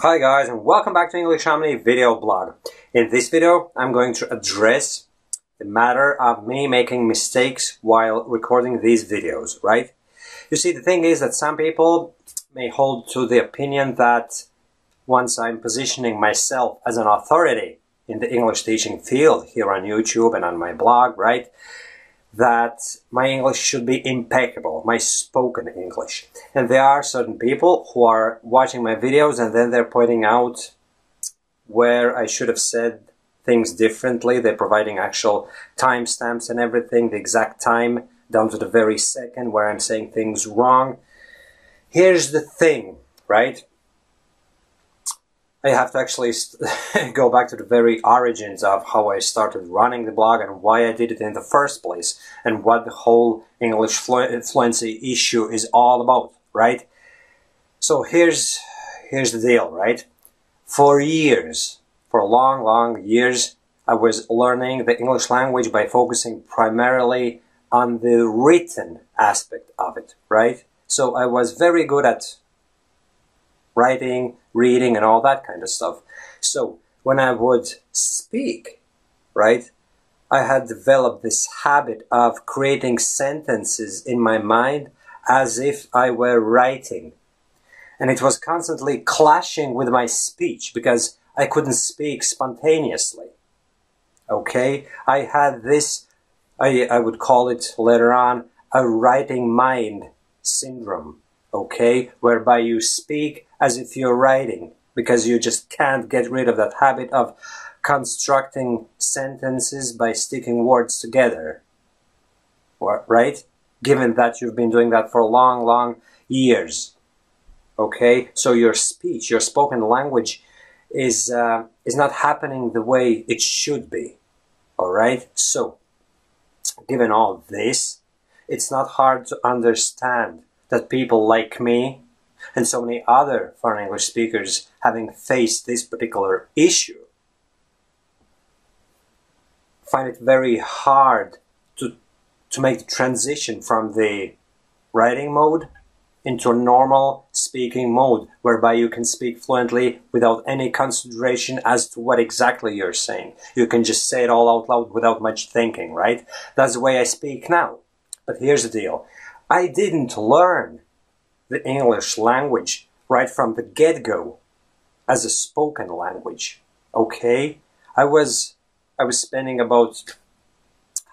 Hi guys, and welcome back to English Harmony video blog. In this video I'm going to address the matter of me making mistakes while recording these videos, right? You see, the thing is that some people may hold to the opinion that once I'm positioning myself as an authority in the English teaching field here on YouTube and on my blog, right, that my English should be impeccable, my spoken English. And there are certain people who are watching my videos and then they're pointing out where I should have said things differently. They're providing actual timestamps and everything, the exact time, down to the very second where I'm saying things wrong. Here's the thing, right? I have to actually go back to the very origins of how I started running the blog and why I did it in the first place and what the whole English fluency issue is all about, right? So here's the deal, right? For years, for long years, I was learning the English language by focusing primarily on the written aspect of it, right? So I was very good at writing, reading, and all that kind of stuff. So when I would speak, right, I had developed this habit of creating sentences in my mind as if I were writing. And it was constantly clashing with my speech because I couldn't speak spontaneously. Okay? I had this, I would call it later on, a writing mind syndrome. Okay? Whereby you speak as if you're writing, because you just can't get rid of that habit of constructing sentences by sticking words together, right? Given that you've been doing that for long years, okay? So your speech, your spoken language is not happening the way it should be, all right? So, given all this, it's not hard to understand that people like me and so many other foreign English speakers having faced this particular issue find it very hard to make the transition from the writing mode into a normal speaking mode, whereby you can speak fluently without any consideration as to what exactly you're saying. You can just say it all out loud without much thinking, right? That's the way I speak now. But here's the deal. I didn't learn the English language right from the get-go as a spoken language, okay? I was spending about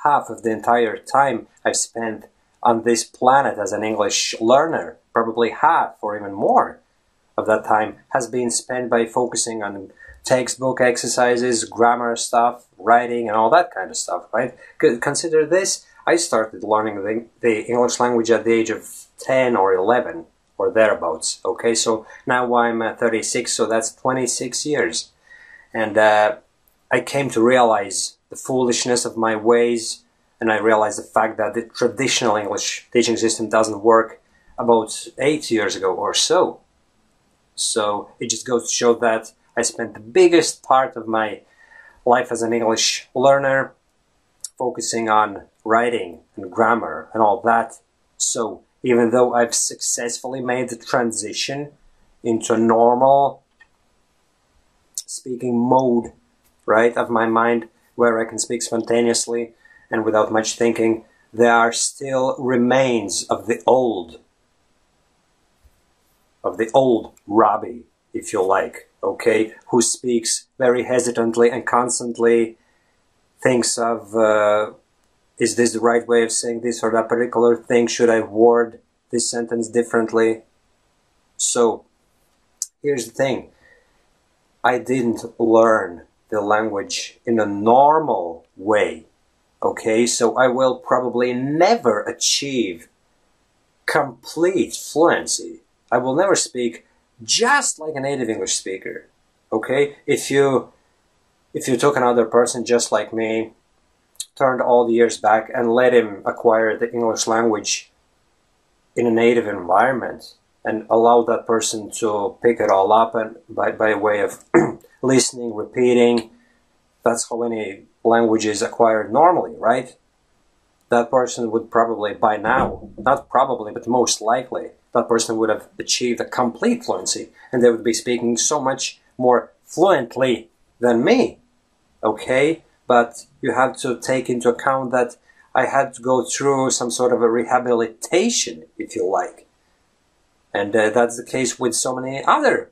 half of the entire time I've spent on this planet as an English learner, probably half or even more of that time has been spent by focusing on textbook exercises, grammar stuff, writing, and all that kind of stuff, right? Consider this. I started learning the English language at the age of 10 or 11 or thereabouts, okay? So now I'm 36, so that's 26 years. And I came to realize the foolishness of my ways, and I realized the fact that the traditional English teaching system doesn't work about 8 years ago or so. So it just goes to show that I spent the biggest part of my life as an English learner focusing on writing and grammar and all that. So even though I've successfully made the transition into a normal speaking mode, right, of my mind, where I can speak spontaneously and without much thinking, there are still remains of the old Robbie, if you like, okay, who speaks very hesitantly and constantly thinks of, is this the right way of saying this or that particular thing? Should I word this sentence differently? So, here's the thing. I didn't learn the language in a normal way, okay? So I will probably never achieve complete fluency. I will never speak just like a native English speaker, okay? If you took another person just like me, turned all the years back and let him acquire the English language in a native environment and allow that person to pick it all up and by way of listening, repeating, that's how any language is acquired normally, right? that person would probably by now, not probably, but most likely, that person would have achieved a complete fluency, and they would be speaking so much more fluently than me. Okay? But you have to take into account that I had to go through some sort of a rehabilitation, if you like. And that's the case with so many other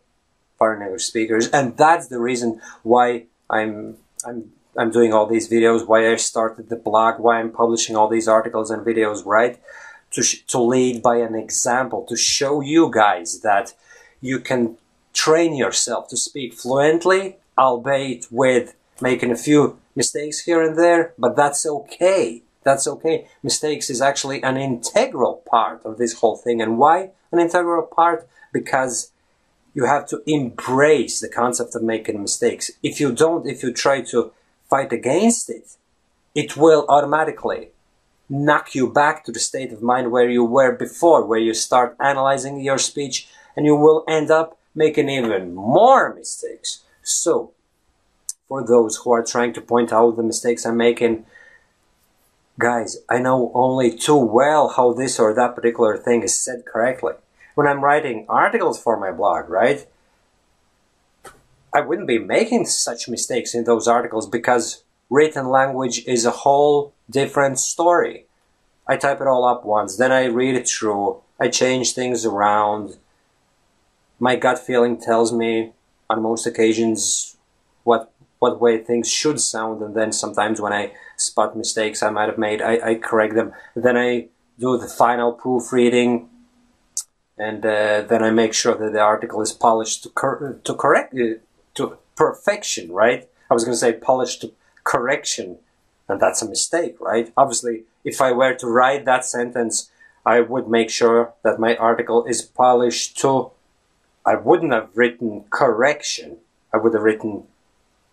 foreign English speakers, and that's the reason why I'm doing all these videos, why I started the blog, why I'm publishing all these articles and videos, right? To lead by an example, to show you guys that you can train yourself to speak fluently, albeit with making a few mistakes here and there, but that's okay. That's okay. Mistakes is actually an integral part of this whole thing. And why an integral part? Because you have to embrace the concept of making mistakes. If you don't, if you try to fight against it, it will automatically knock you back to the state of mind where you were before, where you start analyzing your speech, and you will end up making even more mistakes. So, for those who are trying to point out the mistakes I'm making, guys, I know only too well how this or that particular thing is said correctly. When I'm writing articles for my blog, right, I wouldn't be making such mistakes in those articles because written language is a whole different story. I type it all up once, then I read it through, I change things around. My gut feeling tells me on most occasions what way things should sound, and then sometimes when I spot mistakes I might have made, I correct them. Then I do the final proofreading, and then I make sure that the article is polished to perfection, right? I was going to say polished to correction, and that's a mistake, right? Obviously, if I were to write that sentence, I would make sure that my article is polished to... I wouldn't have written correction. I would have written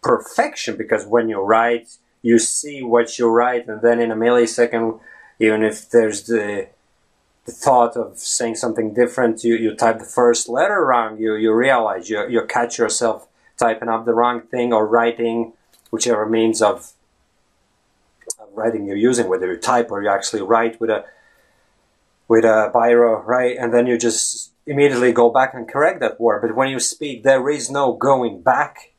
perfection, because when you write, you see what you write, and then in a millisecond, even if there's the thought of saying something different, you type the first letter wrong, you realize, you catch yourself typing up the wrong thing, or writing, whichever means of writing you're using, whether you type or you actually write with a biro, right? And then you just immediately go back and correct that word. But when you speak, there is no going back,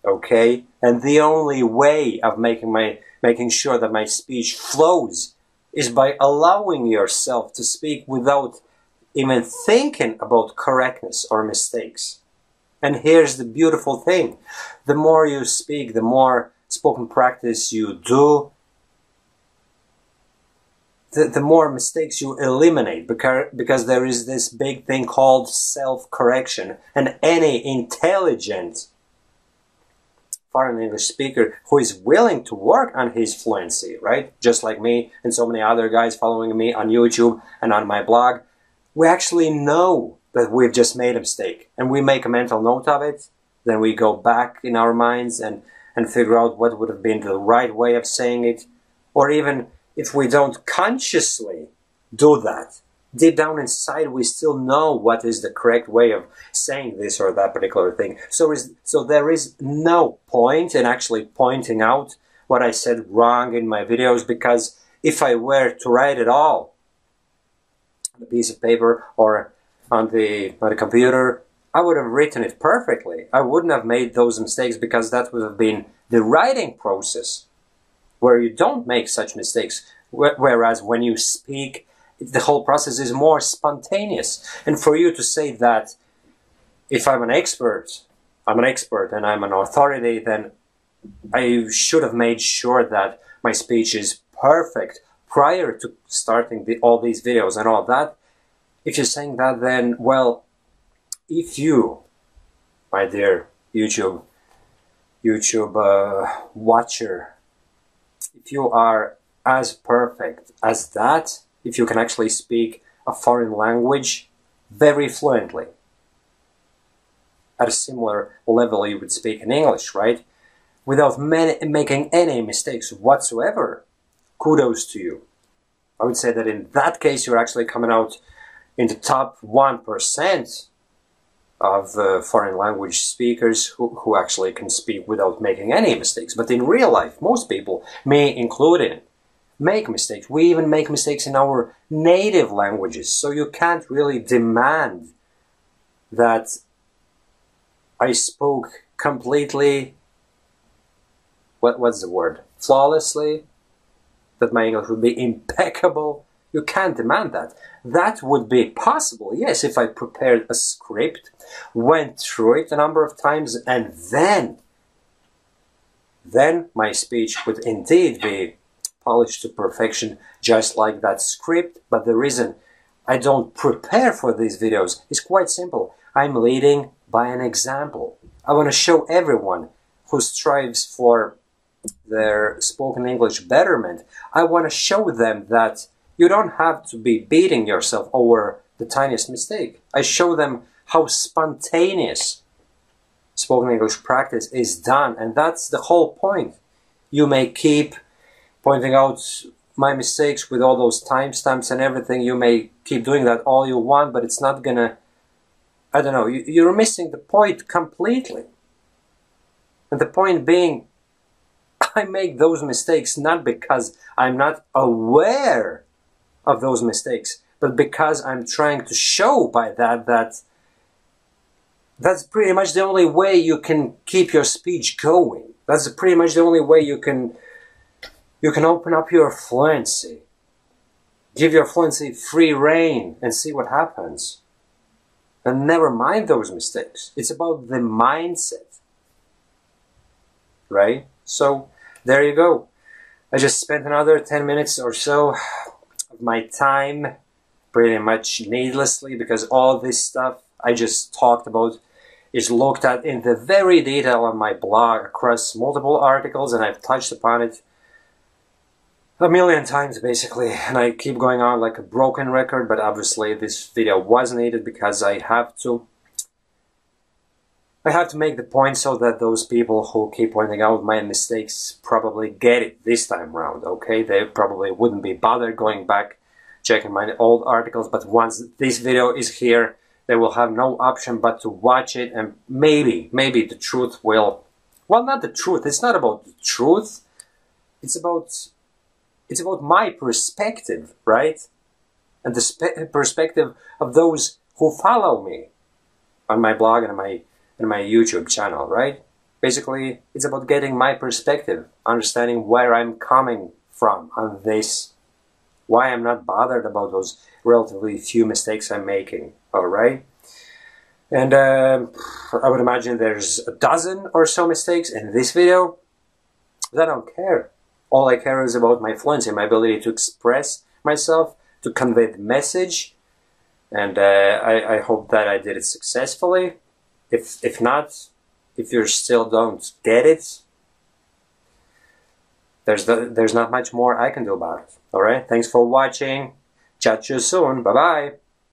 okay? And the only way of making sure that my speech flows is by allowing yourself to speak without even thinking about correctness or mistakes. And here's the beautiful thing. The more you speak, the more spoken practice you do, the more mistakes you eliminate, because there is this big thing called self-correction. And any intelligent foreign English speaker who is willing to work on his fluency, right? Just like me and so many other guys following me on YouTube and on my blog, we actually know that we've just made a mistake, and we make a mental note of it. Then we go back in our minds and figure out what would have been the right way of saying it. Or even if we don't consciously do that, deep down inside we still know what is the correct way of saying this or that particular thing. So there is no point in actually pointing out what I said wrong in my videos, because if I were to write it all on a piece of paper or on the computer, I would have written it perfectly. I wouldn't have made those mistakes, because that would have been the writing process where you don't make such mistakes. Whereas when you speak, the whole process is more spontaneous. And for you to say that if I'm an expert and I'm an authority, then I should have made sure that my speech is perfect prior to starting all these videos and all that. If you're saying that, then, well, if you, my dear YouTube watcher, if you are as perfect as that, if you can actually speak a foreign language very fluently, at a similar level you would speak in English, right? Without making any mistakes whatsoever, kudos to you. I would say that in that case you're actually coming out in the top 1% of foreign language speakers who actually can speak without making any mistakes. But in real life, most people, me included, make mistakes. We even make mistakes in our native languages. So you can't really demand that I spoke completely, what's the word? Flawlessly, that my English would be impeccable. You can't demand that. That would be possible, yes, if I prepared a script, went through it a number of times, and then my speech would indeed be polished to perfection, just like that script. But the reason I don't prepare for these videos is quite simple. I'm leading by an example. I want to show everyone who strives for their spoken English betterment, I want to show them that you don't have to be beating yourself over the tiniest mistake. I show them how spontaneous spoken English practice is done, and that's the whole point. You may keep pointing out my mistakes with all those timestamps and everything. You may keep doing that all you want, but it's not gonna, I don't know, you're missing the point completely. And the point being, I make those mistakes not because I'm not aware of those mistakes, but because I'm trying to show by that that's pretty much the only way you can keep your speech going. That's pretty much the only way you can open up your fluency. Give your fluency free rein and see what happens. And never mind those mistakes. It's about the mindset. Right? So, there you go. I just spent another 10 minutes or so of my time pretty much needlessly, because all this stuff I just talked about is looked at in the very detail on my blog across multiple articles, and I've touched upon it a million times basically, and I keep going on like a broken record, but obviously this video was needed because I have to make the point so that those people who keep pointing out my mistakes probably get it this time around, okay? They probably wouldn't be bothered going back, checking my old articles, but once this video is here, they will have no option but to watch it, and maybe the truth will... Well, not the truth, it's not about the truth, it's about my perspective, right? And the perspective of those who follow me on my blog and my YouTube channel, right? Basically, it's about getting my perspective, understanding where I'm coming from on this, why I'm not bothered about those relatively few mistakes I'm making, alright? And I would imagine there's a dozen or so mistakes in this video, but I don't care. All I care is about my fluency, my ability to express myself, to convey the message, and I hope that I did it successfully. If not, if you still don't get it, there's not much more I can do about it. Alright, thanks for watching. Chat to you soon. Bye bye.